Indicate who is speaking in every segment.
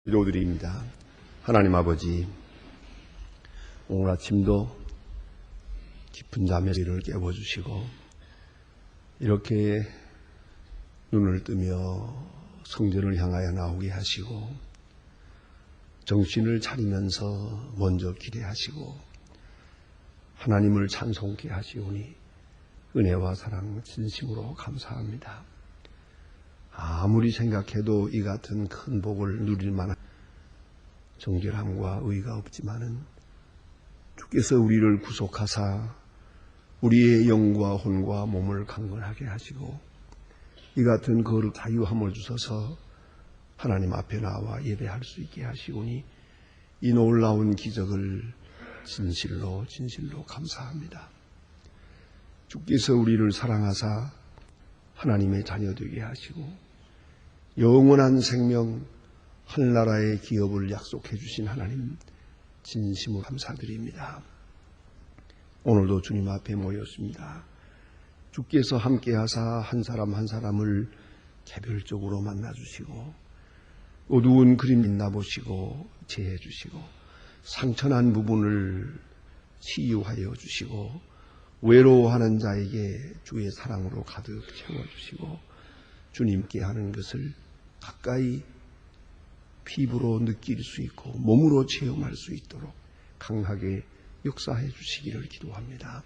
Speaker 1: 기도드립니다. 하나님 아버지, 오늘 아침도 깊은 잠에를 깨워주시고 이렇게 눈을 뜨며 성전을 향하여 나오게 하시고 정신을 차리면서 먼저 기대하시고 하나님을 찬송케 하시오니 은혜와 사랑 진심으로 감사합니다. 아무리 생각해도 이 같은 큰 복을 누릴 만한 정결함과 의가 없지만은 주께서 우리를 구속하사 우리의 영과 혼과 몸을 강건하게 하시고 이 같은 거룩 자유함을 주셔서 하나님 앞에 나와 예배할 수 있게 하시오니 이 놀라운 기적을 진실로 감사합니다. 주께서 우리를 사랑하사 하나님의 자녀 되게 하시고 영원한 생명 하늘나라의 기업을 약속해 주신 하나님 진심으로 감사드립니다. 오늘도 주님 앞에 모였습니다. 주께서 함께하사 한 사람 한 사람을 개별적으로 만나주시고 어두운 그림 빛나보시고 제해 주시고 상처난 부분을 치유하여 주시고 외로워하는 자에게 주의 사랑으로 가득 채워주시고 주님께 하는 것을 가까이 피부로 느낄 수 있고 몸으로 체험할 수 있도록 강하게 역사해 주시기를 기도합니다.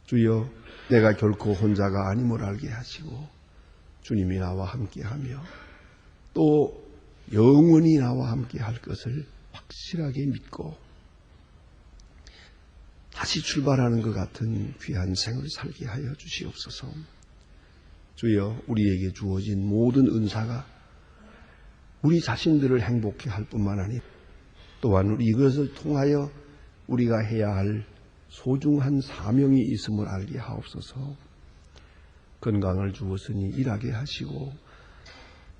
Speaker 1: 주여, 내가 결코 혼자가 아님을 알게 하시고 주님이 나와 함께하며 또 영원히 나와 함께할 것을 확실하게 믿고 다시 출발하는 것 같은 귀한 생을 살게 하여 주시옵소서. 주여, 우리에게 주어진 모든 은사가 우리 자신들을 행복해 할 뿐만 아니라 또한 이것을 통하여 우리가 해야 할 소중한 사명이 있음을 알게 하옵소서. 건강을 주었으니 일하게 하시고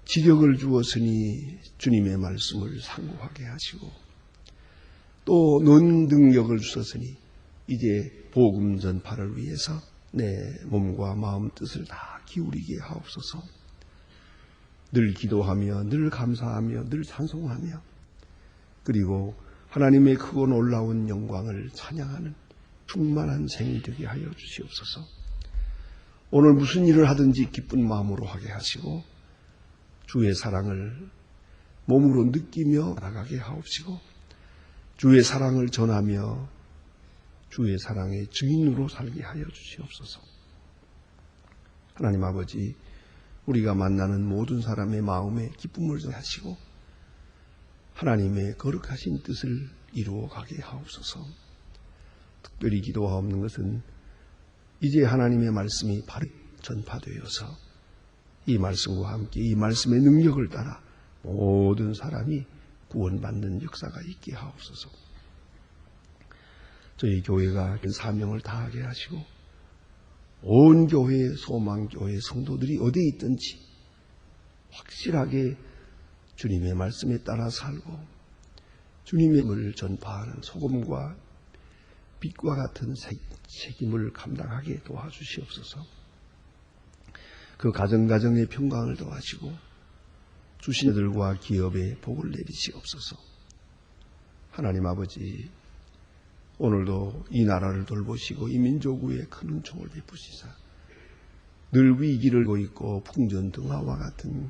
Speaker 1: 지력을 주었으니 주님의 말씀을 상고하게 하시고 또 능력을 주셨으니 이제 복음 전파를 위해서 내 몸과 마음 뜻을 다 기울이게 하옵소서. 늘 기도하며 늘 감사하며 늘 찬송하며 그리고 하나님의 크고 놀라운 영광을 찬양하는 충만한 생이 되게 하여 주시옵소서. 오늘 무슨 일을 하든지 기쁜 마음으로 하게 하시고 주의 사랑을 몸으로 느끼며 나가게 하옵시고 주의 사랑을 전하며 주의 사랑의 증인으로 살게 하여 주시옵소서. 하나님 아버지, 우리가 만나는 모든 사람의 마음에 기쁨을 하시고 하나님의 거룩하신 뜻을 이루어가게 하옵소서. 특별히 기도하옵는 것은 이제 하나님의 말씀이 바로 전파되어서 이 말씀과 함께 이 말씀의 능력을 따라 모든 사람이 구원받는 역사가 있게 하옵소서. 저희 교회가 사명을 다하게 하시고 온 교회, 소망교회 성도들이 어디에 있든지 확실하게 주님의 말씀에 따라 살고 주님의 힘을 전파하는 소금과 빛과 같은 책임을 감당하게 도와주시옵소서. 그 가정가정의 평강을 도와주시고 주신 이들과 기업에 복을 내리시옵소서. 하나님 아버지, 오늘도 이 나라를 돌보시고 이 민족 위에 큰 은총을 베푸시사 늘 위기를 겪고 있고 풍전등화와 같은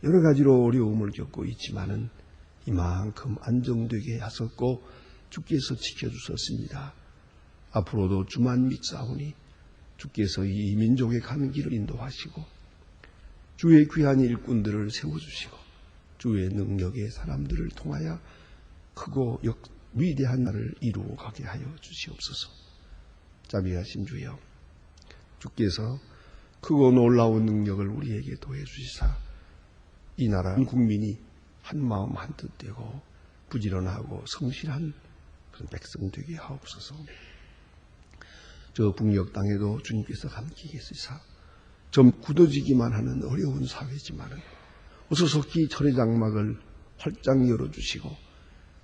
Speaker 1: 여러 가지로 어려움을 겪고 있지만은 이만큼 안정되게 하셨고 주께서 지켜주셨습니다. 앞으로도 주만 믿사오니 주께서 이 민족에 가는 길을 인도하시고 주의 귀한 일꾼들을 세워주시고 주의 능력의 사람들을 통하여 크고 위대한 날을 이루어 가게 하여 주시옵소서. 자비하신 주여, 주께서 크고 놀라운 능력을 우리에게 도해 주시사 이 나라 국민이 한 마음 한 뜻 되고 부지런하고 성실한 그런 백성 되게 하옵소서. 저 북녘 땅에도 주님께서 함께 계시사 좀 굳어지기만 하는 어려운 사회지만은 어서 속히 철의 장막을 활짝 열어주시고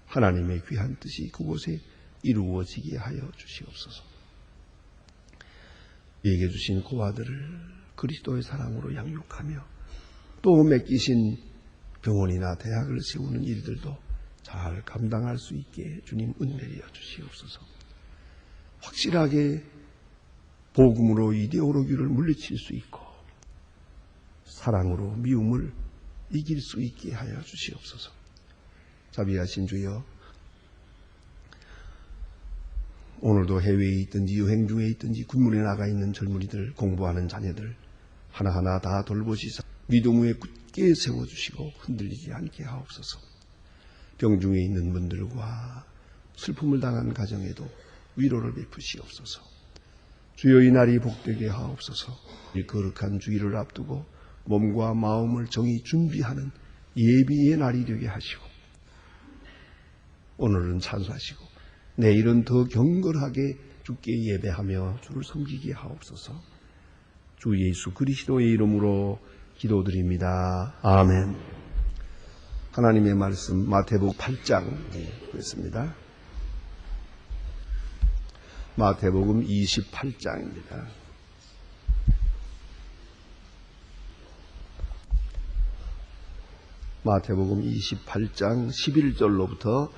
Speaker 1: 하나님의 귀한 뜻이 그곳에 이루어지게 하여 주시옵소서. 우리에게 주신 고아들을 그리스도의 사랑으로 양육하며 또 맡기신 병원이나 대학을 세우는 일들도 잘 감당할 수 있게 주님 은혜하여 주시옵소서. 확실하게 복음으로 이데올로기를 물리칠 수 있고 사랑으로 미움을 이길 수 있게 하여 주시옵소서. 자비하신 주여, 오늘도 해외에 있든지 여행 중에 있든지 군문에 나가 있는 젊은이들, 공부하는 자녀들 하나하나 다 돌보시사 믿음 위에 굳게 세워주시고 흔들리지 않게 하옵소서. 병중에 있는 분들과 슬픔을 당한 가정에도 위로를 베푸시옵소서. 주여, 이 날이 복되게 하옵소서. 이 거룩한 주일을 앞두고 몸과 마음을 정히 준비하는 예비의 날이 되게 하시고, 오늘은 찬송하시고 내일은 더 경건하게 주께 예배하며 주를 섬기게 하옵소서. 주 예수 그리스도의 이름으로 기도드립니다. 아멘. 하나님의 말씀 마태복음 8장 보겠습니다. 마태복음 28장입니다. 마태복음 28장 11절로부터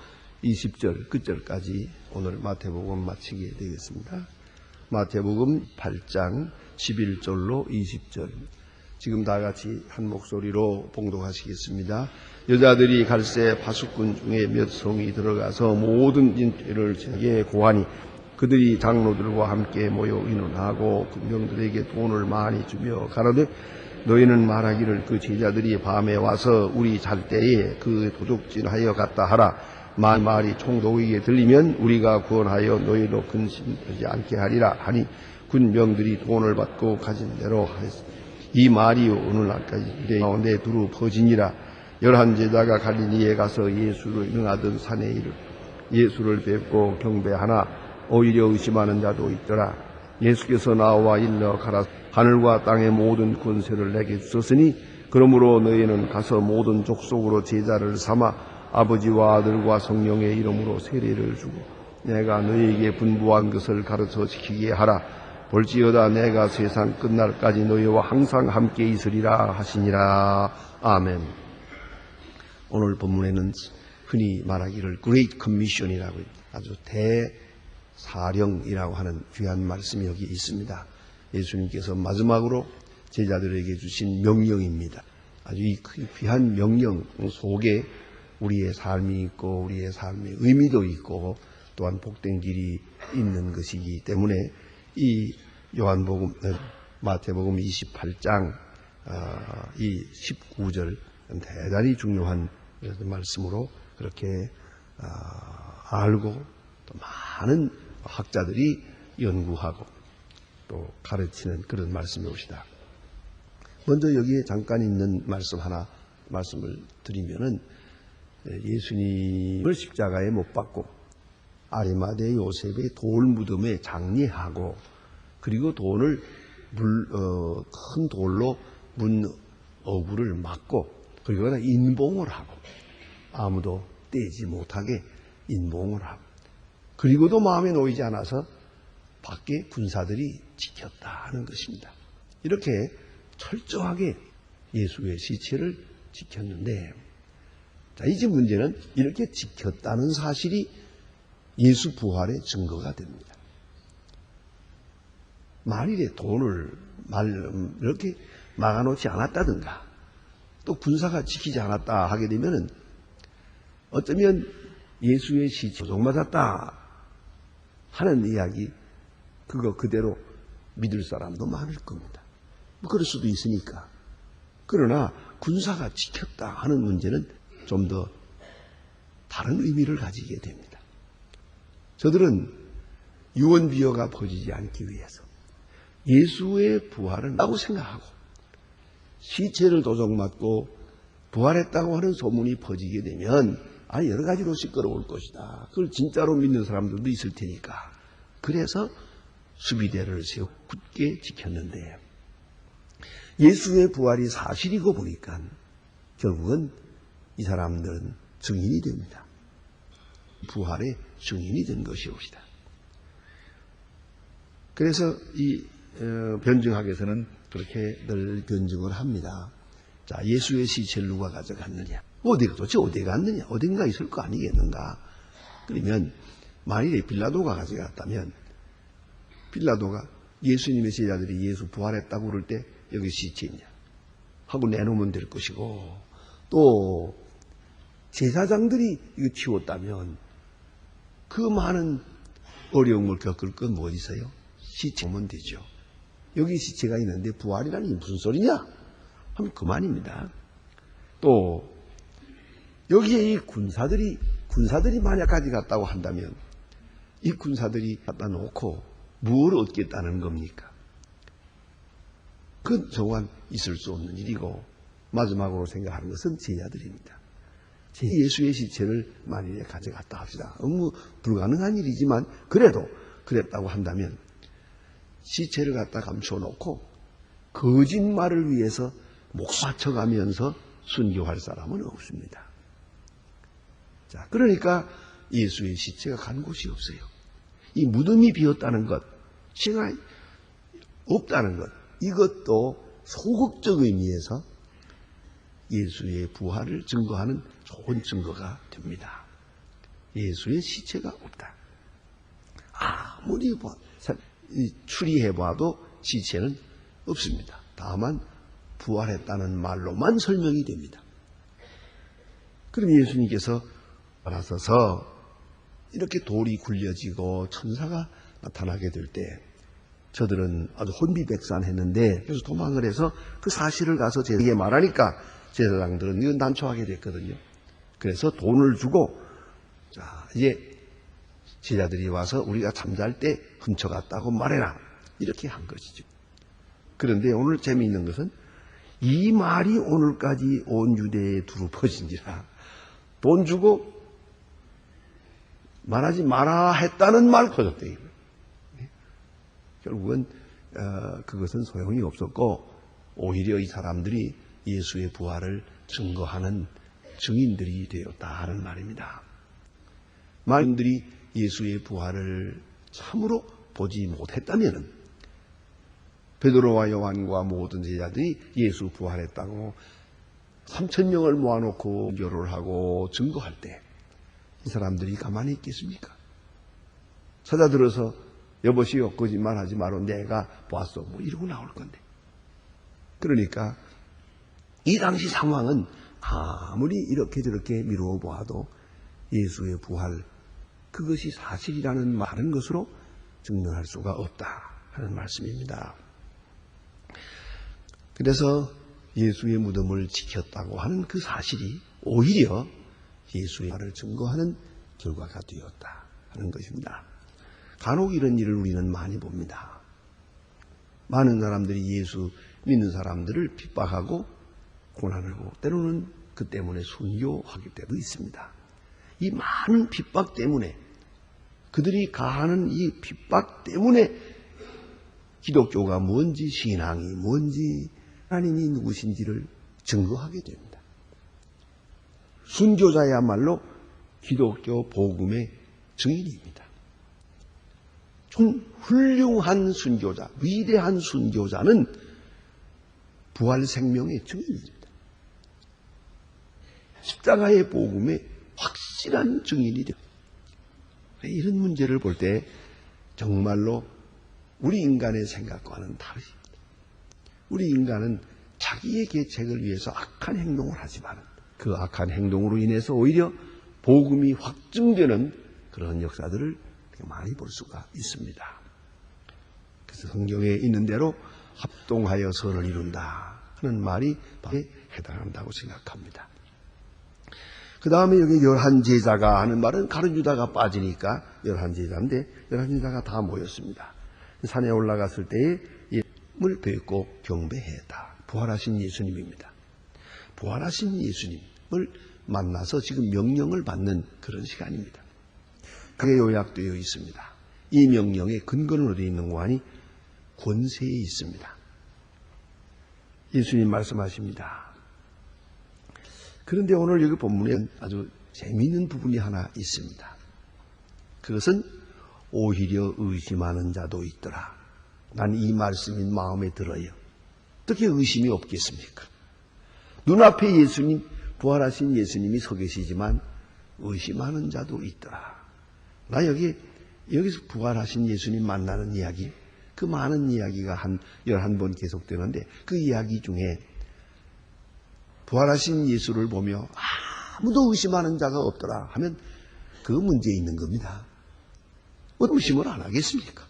Speaker 1: 20절 끝절까지 오늘 마태복음 마치게 되겠습니다. 마태복음 8장 11절로 20절. 지금 다 같이 한 목소리로 봉독하시겠습니다. 여자들이 갈새 파수꾼 중에 몇 성이 들어가서 모든 인죄를 제게 고하니 그들이 장로들과 함께 모여 의논하고 군병들에게 돈을 많이 주며 가로되 너희는 말하기를 그 제자들이 밤에 와서 우리 잘 때에 그 도둑질하여 갔다 하라. 말이 총독에게 들리면 우리가 구원하여 너희도 근심하지 않게 하리라 하니 군병들이 돈을 받고 가진 대로 하였습니다. 이 말이 오늘날까지 유대 가운데 두루 퍼지니라. 11 제자가 갈릴리에 가서 예수를 능하던 산에 이르러 예수를 뵙고 경배하나 오히려 의심하는 자도 있더라. 예수께서 나와 일러 가라. 하늘과 땅의 모든 권세를 내게 주셨으니 그러므로 너희는 가서 모든 족속으로 제자를 삼아 아버지와 아들과 성령의 이름으로 세례를 주고 내가 너희에게 분부한 것을 가르쳐 지키게 하라. 볼지어다 내가 세상 끝날까지 너희와 항상 함께 있으리라 하시니라. 아멘. 오늘 본문에는 흔히 말하기를 Great Commission이라고 아주 대사령이라고 하는 귀한 말씀이 여기 있습니다. 예수님께서 마지막으로 제자들에게 주신 명령입니다. 아주 이 귀한 명령 속에 우리의 삶이 있고 우리의 삶의 의미도 있고 또한 복된 길이 있는 것이기 때문에 이 마태복음 28장 이 19절 대단히 중요한 말씀으로 그렇게 알고 또 많은 학자들이 연구하고 또 가르치는 그런 말씀이옵니다. 먼저 여기에 잠깐 있는 말씀을 드리면은 예수님을 십자가에 못 박고 아리마대 요셉의 돌 무덤에 장례하고 그리고 돈을 큰 돌로 문 어구를 막고 그리고 인봉을 하고 아무도 떼지 못하게 인봉을 하고 그리고도 마음에 놓이지 않아서 밖에 군사들이 지켰다 하는 것입니다. 이렇게 철저하게 예수의 시체를 지켰는데 자, 이제 문제는 이렇게 지켰다는 사실이 예수 부활의 증거가 됩니다. 만일에 돈을 이렇게 막아놓지 않았다든가 또 군사가 지키지 않았다 하게 되면은 어쩌면 예수의 시체 조종맞았다 하는 이야기 그거 그대로 믿을 사람도 많을 겁니다. 뭐 그럴 수도 있으니까. 그러나 군사가 지켰다 하는 문제는 좀 더 다른 의미를 가지게 됩니다. 저들은 유언비어가 퍼지지 않기 위해서 예수의 부활은 라고 생각하고 시체를 도적맞고 부활했다고 하는 소문이 퍼지게 되면 여러 가지로 시끄러울 것이다. 그걸 진짜로 믿는 사람들도 있을 테니까. 그래서 수비대를 세우고 굳게 지켰는데 예수의 부활이 사실이고 보니까 결국은 이 사람들은 증인이 됩니다. 부활의 증인이 된 것이옵니다. 그래서 이 변증학에서는 그렇게 늘 변증을 합니다. 자, 예수의 시체를 누가 가져갔느냐? 도대체 어디 갔느냐? 어딘가 있을 거 아니겠는가? 그러면 만일에 빌라도가 가져갔다면 빌라도가 예수님의 제자들이 예수 부활했다고 그럴 때 여기 시체 있냐? 하고 내놓으면 될 것이고, 또 제사장들이 이거 치웠다면 그 많은 어려움을 겪을 건 뭐 있어요? 시체 오면 되죠. 여기 시체가 있는데 부활이라니 무슨 소리냐? 하면 그만입니다. 또 여기에 이 군사들이 만약 가져갔다고 한다면 이 군사들이 갖다 놓고 뭘 얻겠다는 겁니까? 그건 정말 있을 수 없는 일이고, 마지막으로 생각하는 것은 제자들입니다. 예수의 시체를 만일에 가져갔다 합시다. 너무 불가능한 일이지만 그래도 그랬다고 한다면 시체를 갖다 감춰놓고 거짓말을 위해서 목숨 맞춰가면서 순교할 사람은 없습니다. 자, 그러니까 예수의 시체가 간 곳이 없어요. 이 무덤이 비었다는 것, 시가 없다는 것, 이것도 소극적 의미에서 예수의 부활을 증거하는 좋은 증거가 됩니다. 예수의 시체가 없다. 아무리 추리해봐도 시체는 없습니다. 다만 부활했다는 말로만 설명이 됩니다. 그럼 예수님께서 나서서 이렇게 돌이 굴려지고 천사가 나타나게 될 때 저들은 아주 혼비백산했는데, 그래서 도망을 해서 그 사실을 가서 제자에게 말하니까 제사장들은 이건 난처하게 됐거든요. 그래서 돈을 주고, 자, 이제 제자들이 와서 우리가 잠잘 때 훔쳐갔다고 말해라, 이렇게 한 것이죠. 그런데 오늘 재미있는 것은 이 말이 오늘까지 온 유대에 두루 퍼진지라 돈 주고 말하지 마라 했다는 말 퍼졌대. 결국은 그것은 소용이 없었고, 오히려 이 사람들이 예수의 부활을 증거하는 증인들이 되었다 하는 말입니다. 말들이 예수의 부활을 참으로 보지 못했다면 베드로와 요한과 모든 제자들이 예수 부활했다고 3,000명을 모아놓고 교를 하고 증거할 때 이 사람들이 가만히 있겠습니까? 찾아들어서 여보시오, 거짓말하지 마라, 내가 보았어, 뭐 이러고 나올 건데. 그러니까 이 당시 상황은 아무리 이렇게 저렇게 미루어 보아도 예수의 부활, 그것이 사실이라는 말은 것으로 증명할 수가 없다 하는 말씀입니다. 그래서 예수의 무덤을 지켰다고 하는 그 사실이 오히려 예수의 말을 증거하는 결과가 되었다 하는 것입니다. 간혹 이런 일을 우리는 많이 봅니다. 많은 사람들이 예수 믿는 사람들을 핍박하고 고난을 하고 때로는 그 때문에 순교하게 때도 있습니다. 이 많은 핍박 때문에, 그들이 가하는 이 핍박 때문에 기독교가 뭔지, 신앙이 뭔지, 하나님이 누구신지를 증거하게 됩니다. 순교자야말로 기독교 복음의 증인입니다. 좀 훌륭한 순교자, 위대한 순교자는 부활 생명의 증인입니다. 십자가의 복음의 확실한 증인이 됩니다. 이런 문제를 볼 때 정말로 우리 인간의 생각과는 다릅니다. 우리 인간은 자기의 계책을 위해서 악한 행동을 하지만 그 악한 행동으로 인해서 오히려 복음이 확증되는 그런 역사들을 많이 볼 수가 있습니다. 그래서 성경에 있는 대로 합동하여 선을 이룬다 하는 말이 해당한다고 생각합니다. 그 다음에 여기 11제자가 하는 말은 가룟 유다가 빠지니까 11제자인데 11제자가 다 모였습니다. 산에 올라갔을 때에 예수님을 뵙고 경배했다. 부활하신 예수님입니다. 부활하신 예수님을 만나서 지금 명령을 받는 그런 시간입니다. 그게 요약되어 있습니다. 이 명령의 근거는 어디에 있는 거 하니 권세에 있습니다. 예수님 말씀하십니다. 그런데 오늘 여기 본문에 아주 재미있는 부분이 하나 있습니다. 그것은 오히려 의심하는 자도 있더라. 난 이 말씀이 마음에 들어요. 어떻게 의심이 없겠습니까? 눈앞에 예수님, 부활하신 예수님이 서 계시지만 의심하는 자도 있더라. 나 여기서 부활하신 예수님 만나는 이야기, 그 많은 이야기가 한 11번 계속되는데 그 이야기 중에 부활하신 예수를 보며 아무도 의심하는 자가 없더라 하면 그 문제에 있는 겁니다. 의심을 안 하겠습니까?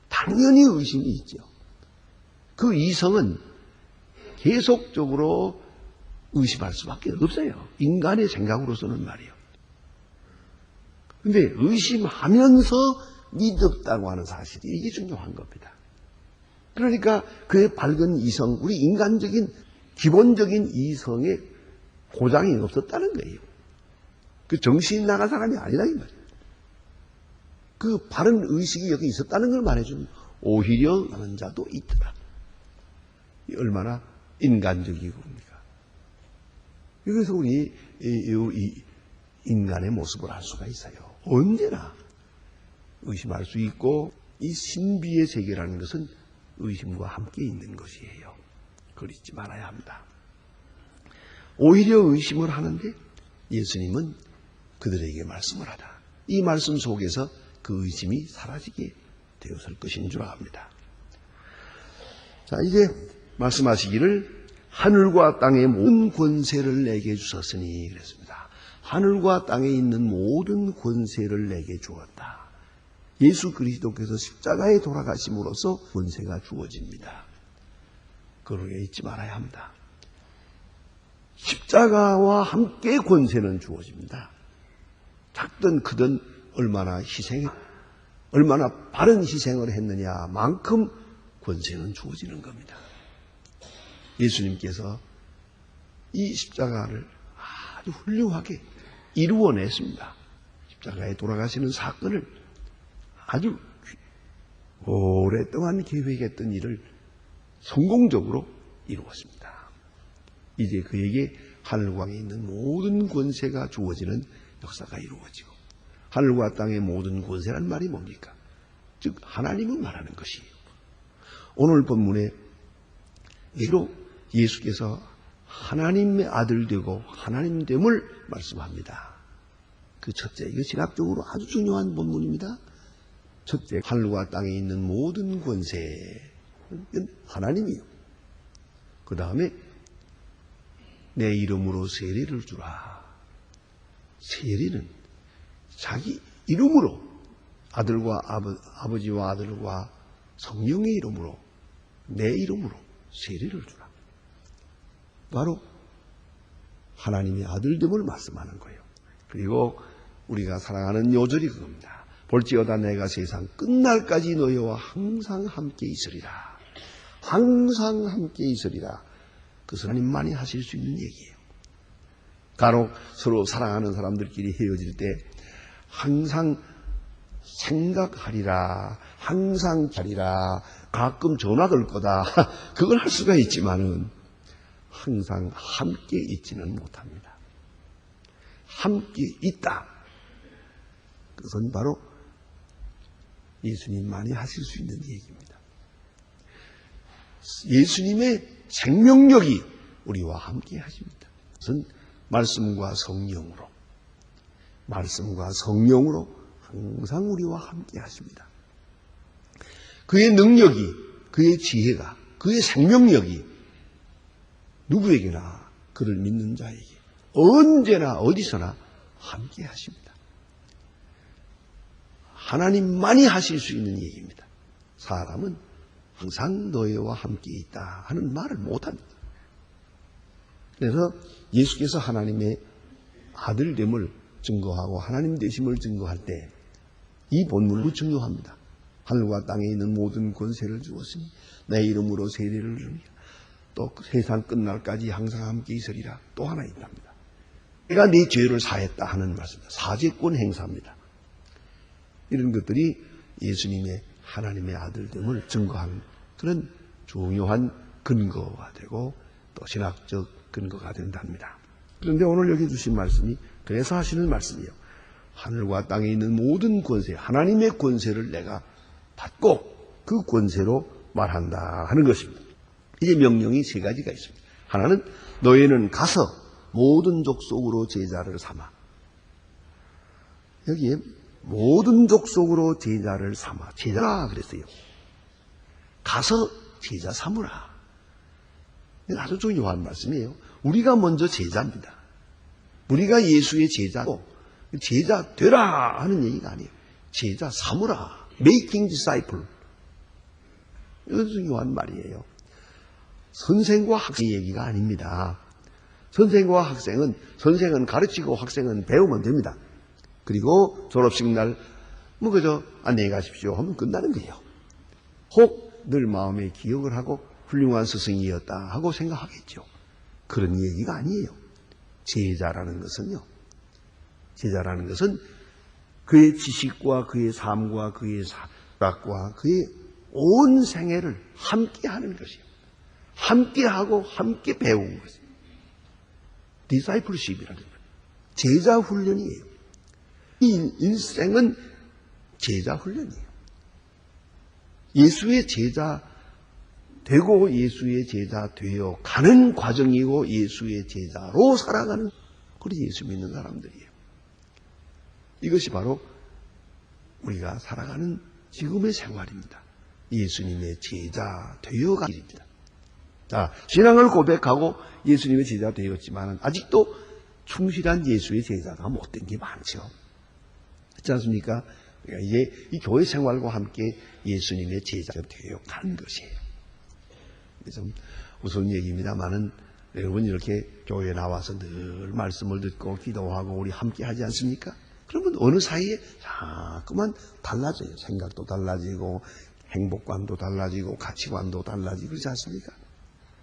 Speaker 1: 당연히 의심이 있죠. 그 이성은 계속적으로 의심할 수밖에 없어요. 인간의 생각으로서는 말이에요. 근데 의심하면서 믿었다고 하는 사실이 이게 중요한 겁니다. 그러니까 그의 밝은 이성, 우리 인간적인 기본적인 이성에 고장이 없었다는 거예요. 그 정신이 나간 사람이 아니라 이 말이에요. 그 바른 의식이 여기 있었다는 걸 말해주는 오히려 하는 자도 있더라. 얼마나 인간적이고입니까? 그래서 우리 이 인간의 모습을 알 수가 있어요. 언제나 의심할 수 있고 이 신비의 세계라는 것은 의심과 함께 있는 것이에요. 그걸 잊지 말아야 합니다. 오히려 의심을 하는데 예수님은 그들에게 말씀을 하다. 이 말씀 속에서 그 의심이 사라지게 되었을 것인 줄 압니다. 자, 이제 말씀하시기를 하늘과 땅의 모든 권세를 내게 주셨으니 그랬습니다. 하늘과 땅에 있는 모든 권세를 내게 주었다. 예수 그리스도께서 십자가에 돌아가심으로써 권세가 주어집니다. 그러게 잊지 말아야 합니다. 십자가와 함께 권세는 주어집니다. 작든 크든 얼마나 바른 희생을 했느냐만큼 권세는 주어지는 겁니다. 예수님께서 이 십자가를 아주 훌륭하게 이루어냈습니다. 십자가에 돌아가시는 사건을 아주 오랫동안 계획했던 일을 성공적으로 이루었습니다. 이제 그에게 하늘과 땅에 있는 모든 권세가 주어지는 역사가 이루어지고, 하늘과 땅의 모든 권세란 말이 뭡니까? 즉 하나님을 말하는 것이에요. 오늘 본문에 예수께서 하나님의 아들 되고 하나님됨을 말씀합니다. 그 첫째, 이거 신학적으로 아주 중요한 본문입니다. 첫째, 하늘과 땅에 있는 모든 권세는 하나님이요. 그 다음에 내 이름으로 세례를 주라. 세례는 자기 이름으로, 아들과 아버지와 아들과 성령의 이름으로, 내 이름으로 세례를 주라. 바로 하나님의 아들됨을 말씀하는 거예요. 그리고 우리가 사랑하는 요절이 그겁니다. 볼지어다 내가 세상 끝날까지 너희와 항상 함께 있으리라. 항상 함께 있으리라. 그것은 하나님만이 하실 수 있는 얘기예요. 간혹 서로 사랑하는 사람들끼리 헤어질 때 항상 생각하리라, 항상 하리라, 가끔 전화 걸 거다. 그걸 할 수가 있지만은 항상 함께 있지는 못합니다. 함께 있다. 그것은 바로 예수님만이 하실 수 있는 얘기입니다. 예수님의 생명력이 우리와 함께 하십니다. 그것은 말씀과 성령으로 항상 우리와 함께 하십니다. 그의 능력이, 그의 지혜가, 그의 생명력이 누구에게나 그를 믿는 자에게 언제나 어디서나 함께 하십니다. 하나님만이 하실 수 있는 얘기입니다. 사람은 항상 너희와 함께 있다 하는 말을 못합니다. 그래서 예수께서 하나님의 아들됨을 증거하고 하나님 되심을 증거할 때 이 본문도 중요합니다. 하늘과 땅에 있는 모든 권세를 주었으니 내 이름으로 세례를 주리라. 또 세상 끝날까지 항상 함께 있으리라. 또 하나 있답니다. 내가 네 죄를 사했다 하는 말씀입니다. 사죄권 행사입니다. 이런 것들이 예수님의 하나님의 아들됨을 증거하는 그런 중요한 근거가 되고 또 신학적 근거가 된답니다. 그런데 오늘 여기 주신 말씀이 그래서 하시는 말씀이에요. 하늘과 땅에 있는 모든 권세, 하나님의 권세를 내가 받고 그 권세로 말한다 하는 것입니다. 이제 명령이 세 가지가 있습니다. 하나는 너희는 가서 모든 족속으로 제자를 삼아. 여기에 모든 족속으로 제자를 삼아. 제자라 그랬어요. 가서 제자 삼으라. 아주 중요한 말씀이에요. 우리가 먼저 제자입니다. 우리가 예수의 제자고 제자 되라 하는 얘기가 아니에요. 제자 삼으라. Making disciple. 이거 중요한 말이에요. 선생과 학생의 얘기가 아닙니다. 선생과 학생은 선생은 가르치고 학생은 배우면 됩니다. 그리고 졸업식 날 뭐 그저 안녕히 가십시오 하면 끝나는 거예요. 혹 늘 마음에 기억을 하고 훌륭한 스승이었다 하고 생각하겠죠. 그런 얘기가 아니에요. 제자라는 것은요. 제자라는 것은 그의 지식과 그의 삶과 그의 사각과 그의 온 생애를 함께 하는 것이에요. 함께 하고 함께 배우는 것이에요. 디사이플십이라는 거예요. 제자 훈련이에요. 이 일생은 제자 훈련이에요. 예수의 제자 되고 예수의 제자 되어 가는 과정이고 예수의 제자로 살아가는 그리 예수 믿는 사람들이에요. 이것이 바로 우리가 살아가는 지금의 생활입니다. 예수님의 제자 되어가는 길입니다. 자, 신앙을 고백하고 예수님의 제자 되었지만 아직도 충실한 예수의 제자가 못된 게 많죠. 그렇지 않습니까? 그러니까 이제 이 교회 생활과 함께 예수님의 제자가 되어가는 것이에요. 좀 무서운 얘기입니다만은 여러분 이렇게 교회에 나와서 늘 말씀을 듣고 기도하고 우리 함께 하지 않습니까? 그러면 어느 사이에 자꾸만 달라져요. 생각도 달라지고 행복관도 달라지고 가치관도 달라지고 그렇지 않습니까?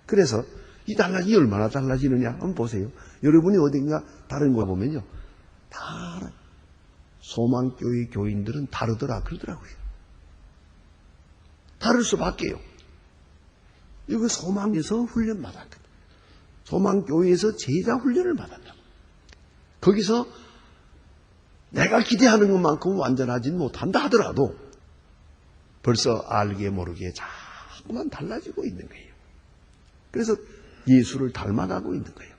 Speaker 1: 그래서 이 얼마나 달라지느냐 한번 보세요. 여러분이 어딘가 다른 거 보면요. 다 소망교회 교인들은 다르더라 그러더라고요. 다를 수밖에요. 이거 소망에서 훈련 받았거든. 소망교회에서 제자 훈련을 받았다고. 거기서 내가 기대하는 것만큼 완전하지는 못한다 하더라도 벌써 알게 모르게 자꾸만 달라지고 있는 거예요. 그래서 예수를 닮아가고 있는 거예요.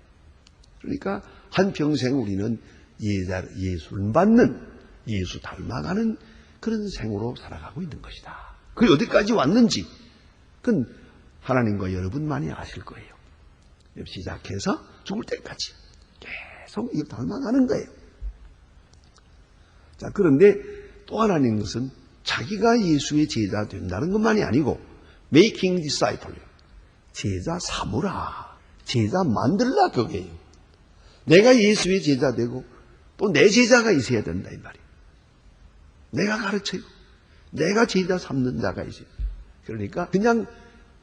Speaker 1: 그러니까 한평생 우리는 예수를 받는 예수 닮아가는 그런 생으로 살아가고 있는 것이다. 그게 어디까지 왔는지 그건 하나님과 여러분만이 아실 거예요. 시작해서 죽을 때까지 계속 이 닮아가는 거예요. 자, 그런데 또 하나인 것은 자기가 예수의 제자 된다는 것만이 아니고 making disciple, 제자 삼으라, 제자 만들라 그게요. 내가 예수의 제자 되고 또 내 제자가 있어야 된다 이 말이에요. 내가 가르쳐요. 내가 제자 삼는 자가 있어요. 그러니까 그냥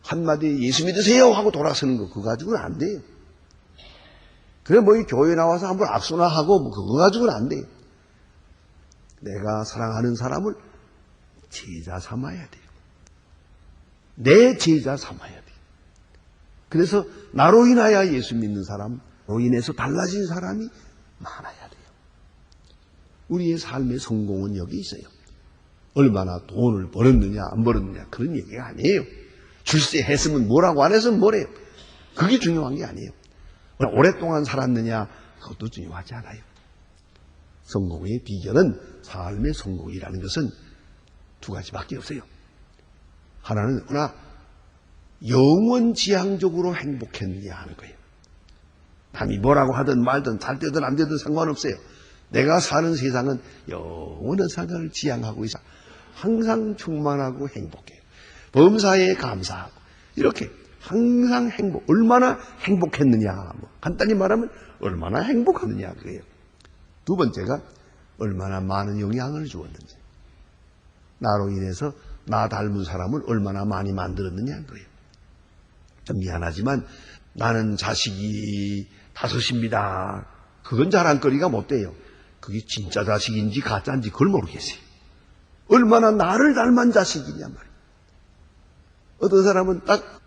Speaker 1: 한마디 예수 믿으세요 하고 돌아서는 거 그거 가지고는 안 돼요. 그래 뭐 이 교회 나와서 한번 악수나 하고 뭐 그거 가지고는 안 돼요. 내가 사랑하는 사람을 제자 삼아야 돼요. 내 제자 삼아야 돼요. 그래서 나로 인하여 예수 믿는 사람으로 인해서 달라진 사람이 많아야 돼요. 우리의 삶의 성공은 여기 있어요. 얼마나 돈을 벌었느냐 안 벌었느냐 그런 얘기가 아니에요. 출세했으면 뭐라고 안 했으면 뭐래요. 그게 중요한 게 아니에요. 오랫동안 살았느냐 그것도 중요하지 않아요. 성공의 비결은 삶의 성공이라는 것은 두 가지밖에 없어요. 하나는 영원지향적으로 행복했느냐 하는 거예요. 남이 뭐라고 하든 말든 잘 되든 안 되든 상관없어요. 내가 사는 세상은 영원한 상을 지향하고 있어. 항상 충만하고 행복해요. 범사에 감사하고 이렇게 항상 얼마나 행복했느냐. 간단히 말하면 얼마나 행복하느냐 그래요. 두 번째가 얼마나 많은 영향을 주었는지. 나로 인해서 나 닮은 사람을 얼마나 많이 만들었느냐 거예요. 좀 미안하지만 나는 자식이 5입니다. 그건 자랑거리가 못 돼요. 그게 진짜 자식인지 가짜인지 그걸 모르겠어요. 얼마나 나를 닮은 자식이냐 말이에요. 어떤 사람은 딱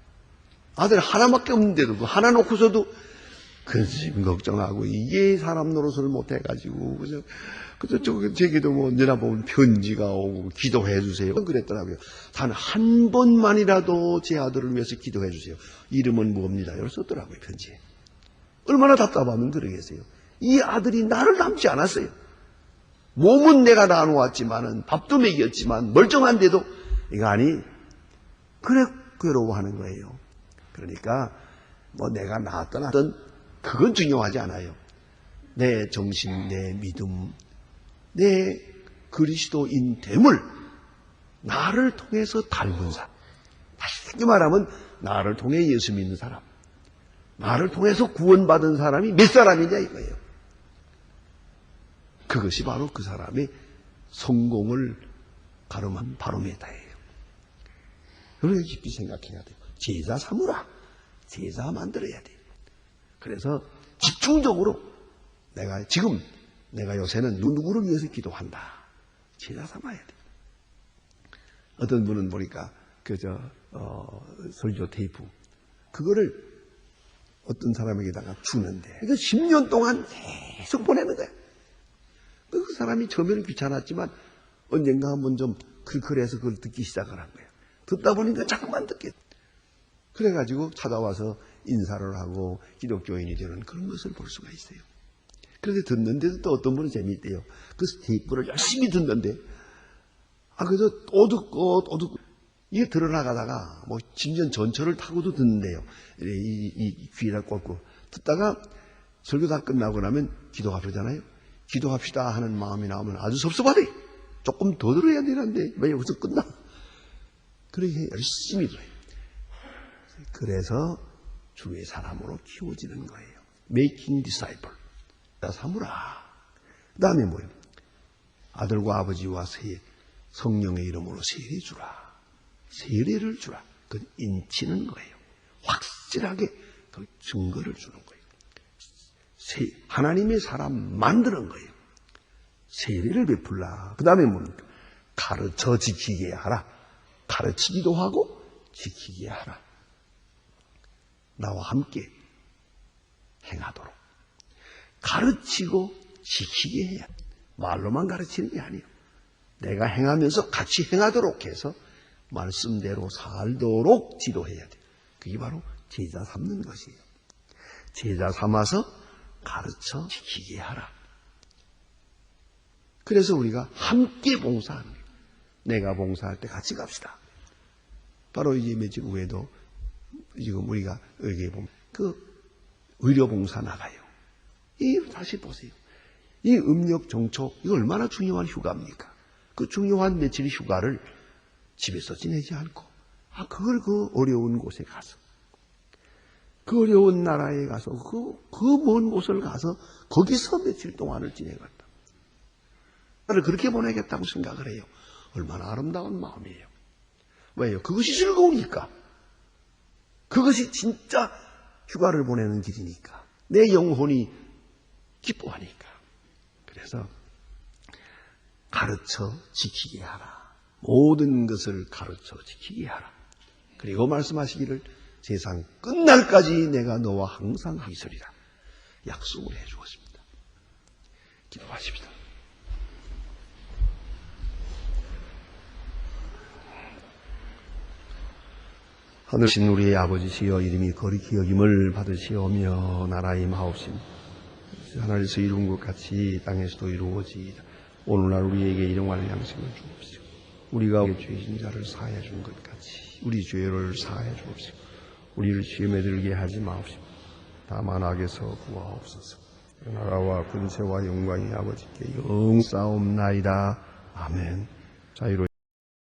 Speaker 1: 아들 하나밖에 없는데도 그 하나 놓고서도 근심 걱정하고 이게 사람 노릇을 못해가지고 그저 제게도 뭐 언제나 보면 편지가 오고 기도해 주세요 그랬더라고요. 단 한 번만이라도 제 아들을 위해서 기도해 주세요. 이름은 뭡니다. 이걸 썼더라고요. 편지에. 얼마나 답답하면 그러겠어요. 이 아들이 나를 닮지 않았어요. 몸은 내가 나누었지만은 밥도 먹였지만 멀쩡한데도 이거 아니 그래 괴로워하는 거예요. 그러니까 뭐 내가 낳았든 하든 그건 중요하지 않아요. 내 정신, 내 믿음, 내 그리스도인 됨을 나를 통해서 닮은 사람. 다시 말하면 나를 통해 예수 믿는 사람. 나를 통해서 구원받은 사람이 몇 사람이냐 이거예요. 그것이 바로 그 사람의 성공을 가름한 바로메타예요. 그걸 깊이 생각해야 돼요. 제자 삼으라. 제자 만들어야 돼요. 그래서 집중적으로 내가 요새는 누구를 위해서 기도한다. 제자 삼아야 돼요. 어떤 분은 보니까 설교 테이프 그거를 어떤 사람에게다가 주는데 이거 10년 동안 계속 보내는 거야. 그 사람이 처음에는 귀찮았지만 언젠가 한번 좀 그래서 그걸 듣기 시작을 한 거예요. 듣다 보니까 자꾸만 듣게. 그래가지고 찾아와서 인사를 하고 기독교인이 되는 그런 것을 볼 수가 있어요. 그런데 듣는데도 또 어떤 분은 재미있대요. 그 테이프를 열심히 듣는데 그래서 또 듣고 이게 들어나가다가 뭐 10년 전철을 타고도 듣는데요. 이 귀에다 꽂고 듣다가 설교 다 끝나고 나면 기도가 그러잖아요. 기도합시다 하는 마음이 나오면 아주 섭섭하대. 조금 더 들어야 되는데 왜 여기서 끝나? 그렇게 열심히 들어요. 그래서 주의 사람으로 키워지는 거예요. Making disciple. 삼으라. 그 다음에 뭐예요? 아들과 아버지와 성령의 이름으로 세례 주라. 세례를 주라. 그건 인치는 거예요. 확실하게 그 증거를 주는 거예요. 하나님의 사람 만드는 거예요. 세례를 베풀라. 그 다음에 뭡니까? 가르쳐 지키게 하라. 가르치기도 하고 지키게 하라. 나와 함께 행하도록. 가르치고 지키게 해야. 말로만 가르치는 게 아니에요. 내가 행하면서 같이 행하도록 해서 말씀대로 살도록 지도해야 돼요. 그게 바로 제자 삼는 것이에요. 제자 삼아서 가르쳐 지키게 하라. 그래서 우리가 함께 봉사하는 거예요. 내가 봉사할 때 같이 갑시다. 바로 이제 며칠 후에도 지금 우리가 여기 보면 의료 봉사 나가요. 다시 보세요. 이 음력 정촉 이거 얼마나 중요한 휴가입니까? 그 중요한 며칠 휴가를 집에서 지내지 않고 그걸 그 어려운 곳에 가서 그 어려운 나라에 가서 그 먼 곳을 가서 거기서 며칠 동안을 지내겠다. 나를 그렇게 보내겠다고 생각을 해요. 얼마나 아름다운 마음이에요. 왜요? 그것이 즐거우니까. 그것이 진짜 휴가를 보내는 길이니까. 내 영혼이 기뻐하니까. 그래서 가르쳐 지키게 하라. 모든 것을 가르쳐 지키게 하라. 그리고 말씀하시기를 세상 끝날까지 내가 너와 항상 있으리라. 약속을 해 주었습니다. 기도하십시다. 하늘신 우리의 아버지시여 이름이 거룩히 여김을 받으시오며 나라의 마옵심 하늘에서 이룬 것 같이 땅에서도 이루어지이다. 오늘날 우리에게 일용할 양식을 주옵시고 우리가 죄진 자를 사하여 준 것 같이 우리 죄를 사하여 주옵시고 우리를 시험에 들게 하지 마옵시고 다만 악에서 구하옵소서. 나라와 권세와 영광이 아버지께 영싸움나이다. 아멘. 자유로